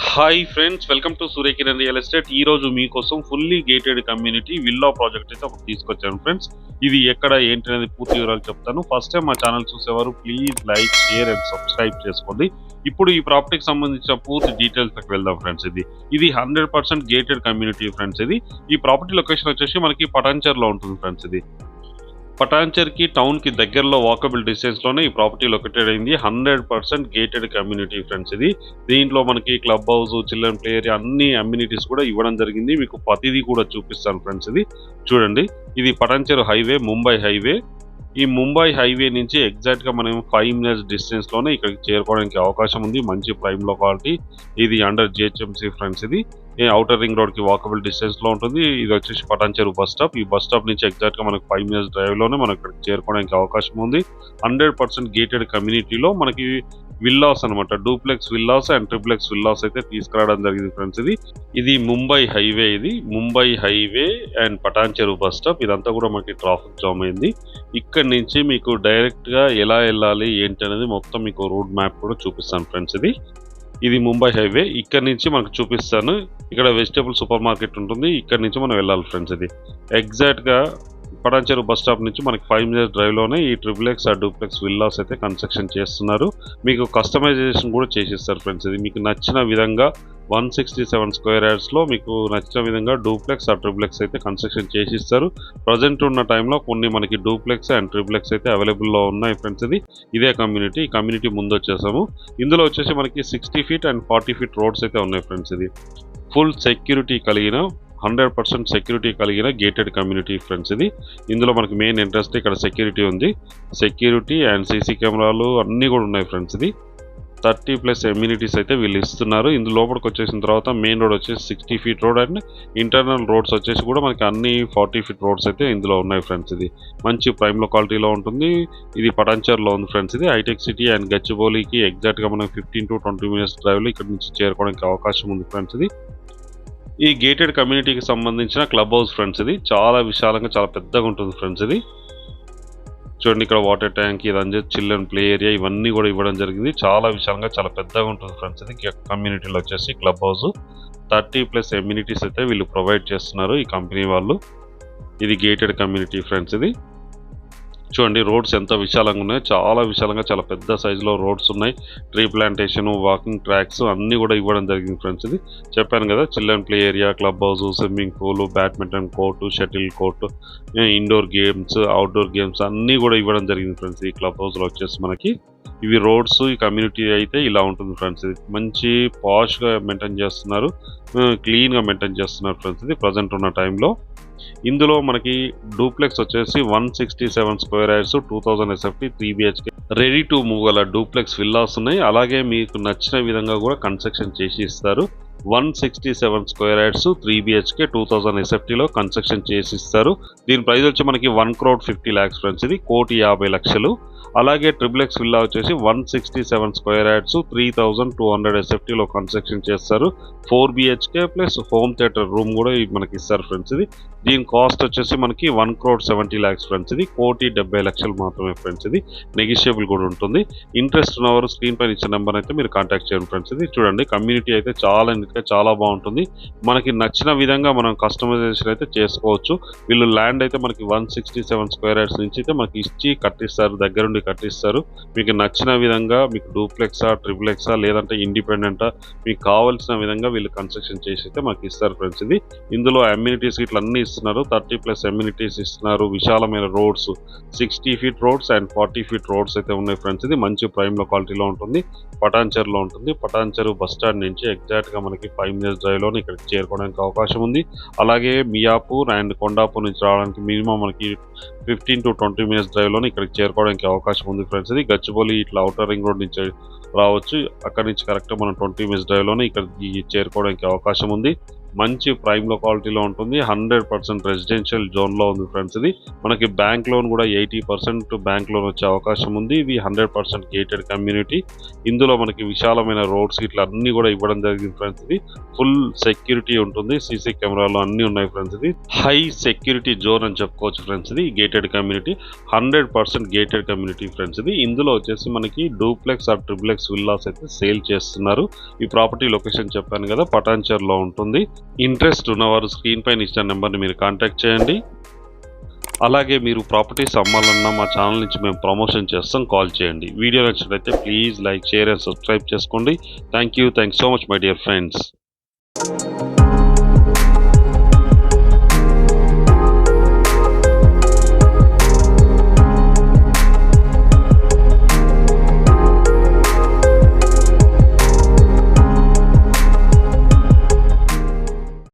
Hi friends, welcome to Surya Kiran real estate. ఈ రోజు మీకోసం fully gated community villa project అయితే ఒకటి తీసుకొచ్చాను ఫ్రెండ్స్. ఇది ఎక్కడ ఏంటి అనేది పూర్తి వివరాలు చెప్తాను. ఫస్ట్ టైం మా ఛానల్ చూసేవారు please like, share and subscribe చేసుకోండి. ఇప్పుడు ఈ ప్రాపర్టీకి సంబంధించిన పూర్తి డీటెయిల్స్కి వెళ్దాం ఫ్రెండ్స్. ఇది 100% గేటెడ్ కమ్యూనిటీ ఫ్రెండ్స్. ఈ ప్రాపర్టీ లొకేషన్ వచ్చేసి మనకి పటాన్చర్లో ఉంటుంది ఫ్రెండ్స్. పటాన్చర్కి టౌన్కి దగ్గరలో వాకబుల్ డిస్టెన్స్లోనే ఈ ప్రాపర్టీ లొకేటెడ్ అయింది. 100% గేటెడ్ కమ్యూనిటీ ఫ్రెండ్స్. దీంట్లో మనకి club house, children play area అన్ని అమ్యూనిటీస్ కూడా ఇవ్వడం జరిగింది. మీకు ప్రతిదీ కూడా చూపిస్తాను ఫ్రెండ్స్. చూడండి, ఇది పటాన్చర్ హైవే, ముంబై హైవే. ఈ ముంబై హైవే నుంచి ఎగ్జాక్ట్గా మనం 5 minutes డిస్టెన్స్లోనే ఇక్కడికి చేరుకోవడానికి అవకాశం ఉంది. మంచి ప్రైమ్ లొకాలిటీ. ఇది under GHMC friends. Outer ring రోడ్కి వాకబుల్ డిస్టెన్స్లో ఉంటుంది. ఇది వచ్చేసి పటాన్చెరు బస్ స్టాప్. ఈ బస్ స్టాప్ నుంచి ఎగ్జాక్ట్గా మనకు 5 minutes డ్రైవ్లోనే మనం ఇక్కడికి చేరుకోవడానికి అవకాశం ఉంది. 100% గేటెడ్ కమ్యూనిటీలో మనకి విల్లాస్ అనమాట, duplex villas and triplex villas అయితే తీసుకురావడం జరిగింది ఫ్రెండ్స్. ఇది ముంబై హైవే. ఇది Mumbai highway and Patancheru bus stop. ఇదంతా కూడా మనకి ట్రాఫిక్ జామ్ అయింది. ఇక్కడ నుంచి మీకు డైరెక్ట్గా ఎలా వెళ్ళాలి ఏంటి అనేది మొత్తం మీకు రోడ్ మ్యాప్ కూడా చూపిస్తాను ఫ్రెండ్స్. ఇది ముంబై హైవే. ఇక్కడ నుంచి మనకు చూపిస్తాను. ఇక్కడ వెజిటేబుల్ సూపర్ మార్కెట్ ఉంటుంది. ఇక్కడ నుంచి మనం వెళ్ళాలి ఫ్రెండ్స్. ఎగ్జాక్ట్గా పటాన్చెరు బస్ స్టాప్ నుంచి మనకి 5 minutes డ్రైవ్లోనే ఈ ట్రిప్లెక్స్ ఆ డూప్లెక్స్ విల్లాస్ అయితే కన్స్ట్రక్షన్ చేస్తున్నారు. మీకు కస్టమైజేషన్ కూడా చేసిస్తారు ఫ్రెండ్స్. మీకు నచ్చిన విధంగా 167 square yardsలో మీకు నచ్చిన విధంగా డూప్లెక్స్ ఆ ట్రిప్లెక్స్ అయితే కన్స్ట్రక్షన్ చేసిస్తారు. ప్రజెంట్ ఉన్న టైంలో కొన్ని మనకి డూప్లెక్స్ అండ్ ట్రిప్లెక్స్ అయితే అవైలబుల్లో ఉన్నాయి ఫ్రెండ్స్. ఇదే కమ్యూనిటీ. ఈ కమ్యూనిటీ ముందు వచ్చేసాము. ఇందులో వచ్చేసి మనకి 60 feet అండ్ 40 feet రోడ్స్ అయితే ఉన్నాయి ఫ్రెండ్స్. ఫుల్ సెక్యూరిటీ కలిగిన 100% సెక్యూరిటీ కలిగిన గేటెడ్ కమ్యూనిటీ ఫ్రెండ్స్. ఇందులో మనకి మెయిన్ ఇంట్రెస్ట్ ఇక్కడ సెక్యూరిటీ ఉంది. సెక్యూరిటీ అండ్ సీసీ కెమెరాలు అన్నీ కూడా ఉన్నాయి ఫ్రెండ్స్. 30+ ఎమ్యూనిటీస్ అయితే వీళ్ళు ఇస్తున్నారు. ఇందులో లోపలికి వచ్చేసిన తర్వాత మెయిన్ రోడ్ వచ్చేసి 60 feet road and internal roads వచ్చేసి కూడా మనకి అన్ని 40 feet రోడ్స్ అయితే ఇందులో ఉన్నాయి ఫ్రెండ్స్. మంచి ప్రైమ్ లొకాలిటీలో ఉంటుంది. ఇది పటాన్చర్లో ఉంది ఫ్రెండ్స్. హైటెక్ సిటీ అండ్ గచ్చిబౌలికి ఎగ్జాక్ట్గా మనం 15 to 20 minutes డ్రైవ్లో ఇక్కడ నుంచి చేరుకోవడానికి అవకాశం ఉంది ఫ్రెండ్స్. ఈ గేటెడ్ కమ్యూనిటీకి సంబంధించిన క్లబ్ హౌస్ ఫ్రెండ్స్. చాలా విశాలంగా చాలా పెద్దగా ఉంటుంది ఫ్రెండ్స్. చూడండి, ఇక్కడ వాటర్ ట్యాంక్, ఇదంతా చిల్డ్రన్ ప్లే ఏరియా ఇవన్నీ కూడా ఇవ్వడం జరిగింది. చాలా విశాలంగా చాలా పెద్దగా ఉంటుంది ఫ్రెండ్స్. కమ్యూనిటీలో వచ్చేసి క్లబ్ హౌస్ 30+ ఎమ్యూనిటీస్ అయితే వీళ్ళు ప్రొవైడ్ చేస్తున్నారు ఈ కంపెనీ వాళ్ళు. ఇది గేటెడ్ కమ్యూనిటీ ఫ్రెండ్స్. చూడండి, రోడ్స్ ఎంత విశాలంగా ఉన్నాయి. చాలా విశాలంగా చాలా పెద్ద సైజులో రోడ్స్ ఉన్నాయి. ట్రీ ప్లాంటేషన్, వాకింగ్ ట్రాక్స్ అన్నీ కూడా ఇవ్వడం జరిగింది ఫ్రెండ్స్. చెప్పాను కదా, children play area, club house, swimming pool, badminton court, shuttle court, indoor games, outdoor games అన్నీ కూడా ఇవ్వడం జరిగింది ఫ్రెండ్స్. ఈ క్లబ్ హౌస్లో వచ్చేసి మనకి ఇవి రోడ్స్. ఈ కమ్యూనిటీ అయితే ఇలా ఉంటుంది ఫ్రెండ్స్. మంచి పాష్గా మెయింటైన్ చేస్తున్నారు, క్లీన్గా మెయింటైన్ చేస్తున్నారు ఫ్రెండ్స్. ప్రజెంట్ ఉన్న టైంలో ఇందులో మనకి డూప్లెక్స్ వచ్చేసి 167 square yards 2000 SFT 3 BHK ready to move గల డూప్లెక్స్ విల్లాస్ ఉన్నాయి. అలాగే మీకు నచ్చిన విధంగా కూడా కన్స్ట్రక్షన్ చేసి ఇస్తారు. 167 square yards 3 BHK 2000 SFTలో కన్స్ట్రక్షన్ చేసి ఇస్తారు. దీని ప్రైస్ వచ్చి మనకి 1,50 lakhs ఫ్రెండ్స్. 1,50,00,000. అలాగే ట్రిప్లెక్స్ విల్లా వచ్చేసి 167 square yards 3,200 SFTలో కన్స్ట్రక్షన్ చేస్తారు. 4 BHK plus home theatre room కూడా మనకి ఇస్తారు ఫ్రెండ్స్. దీని కాస్ట్ వచ్చేసి మనకి 1,70 lakhs ఫ్రెండ్స్. 1,70,00,000 మాత్రమే ఫ్రెండ్స్. నెగిషియబుల్ కూడా ఉంటుంది. ఇంట్రెస్ట్ ఉన్నవారు స్క్రీన్ పైన ఇచ్చిన నెంబర్ అయితే మీరు కాంటాక్ట్ చేయండి ఫ్రెండ్స్. చూడండి, కమ్యూనిటీ అయితే చాలా బాగుంటుంది. మనకి నచ్చిన విధంగా మనం కస్టమైజేషన్ అయితే చేసుకోవచ్చు. వీళ్ళు ల్యాండ్ అయితే మనకి 167 square yards నుంచి అయితే మనకి ఇచ్చి కట్టిస్తారు, దగ్గరుండి కట్టిస్తారు. మీకు నచ్చిన విధంగా మీకు డూప్లెక్సా, ట్రిప్లెక్సా లేదంటే ఇండిపెండెంటా మీకు కావాల్సిన విధంగా వీళ్ళు కన్స్ట్రక్షన్ చేసి అయితే మనకి ఇస్తారు ఫ్రెండ్స్. ఇందులో అమ్యూనిటీస్ ఇట్లా అన్ని ఇస్తున్నారు. 30+ ఎమ్యూనిటీస్ ఇస్తున్నారు. విశాలమైన roads, 60 feet roads and 40 feet roads అయితే ఉన్నాయి ఫ్రెండ్స్. మంచి ప్రైమ్ లొకాలిటీలో ఉంటుంది. పటాన్చెరులో ఉంటుంది. పటాన్చెరు బస్ స్టాండ్ నుంచి ఎగ్జాక్ట్గా మనకి 5 minutes డ్రైవ్లోనే ఇక్కడికి చేరుకోవడానికి అవకాశం ఉంది. అలాగే మియాపూర్ అండ్ కొండాపూర్ నుంచి రావడానికి మినిమం మనకి 15 to 20 minutes డ్రైవ్లోనే ఇక్కడికి చేరుకోవడానికి అవకాశం ఉంది ఫ్రెండ్స్. గచ్చిబౌలి ఇట్లా అవుటర్ రింగ్ రోడ్ నుంచి రావచ్చు. అక్కడి నుంచి కరెక్ట్గా మనం 20 minutes డ్రైవ్లోనే ఇక్కడికి చేరుకోవడానికి అవకాశం ఉంది. మంచి ప్రైమ్ లొకాలిటీలో ఉంటుంది. 100% రెసిడెన్షియల్ జోన్లో ఉంది ఫ్రెండ్స్. ఇది మనకి బ్యాంక్ లోన్ కూడా 80% బ్యాంక్ లోన్ వచ్చే అవకాశం ఉంది. ఇది 100% గేటెడ్ కమ్యూనిటీ. ఇందులో మనకి విశాలమైన రోడ్స్ ఇట్లా అన్ని కూడా ఇవ్వడం జరిగింది ఫ్రెండ్స్. ఇది ఫుల్ సెక్యూరిటీ ఉంటుంది. సీసీ కెమెరాలు అన్ని ఉన్నాయి ఫ్రెండ్స్. ఇది హై సెక్యూరిటీ జోన్ అని చెప్పుకోవచ్చు ఫ్రెండ్స్. ఇది gated community, 100% gated community friends. ఇది ఇందులో వచ్చేసి మనకి డూప్లెక్స్ ఆర్ ట్రిప్లెక్స్ విల్లాస్ అయితే సేల్ చేస్తున్నారు. ఈ ప్రాపర్టీ లొకేషన్ చెప్పాను కదా, పటాన్చెరులో ఉంటుంది. ఇంట్రెస్ట్ ఉన్నవారు స్క్రీన్ పైన ఇచ్చిన నెంబర్ని మీరు కాంటాక్ట్ చేయండి. అలాగే మీరు ప్రాపర్టీస్ అమ్మాలన్నా మా ఛానల్ నుంచి మేము ప్రమోషన్ చేస్తాం, కాల్ చేయండి. వీడియో నచ్చినట్లయితే please like, share and subscribe చేసుకోండి. Thanks so much my dear friends.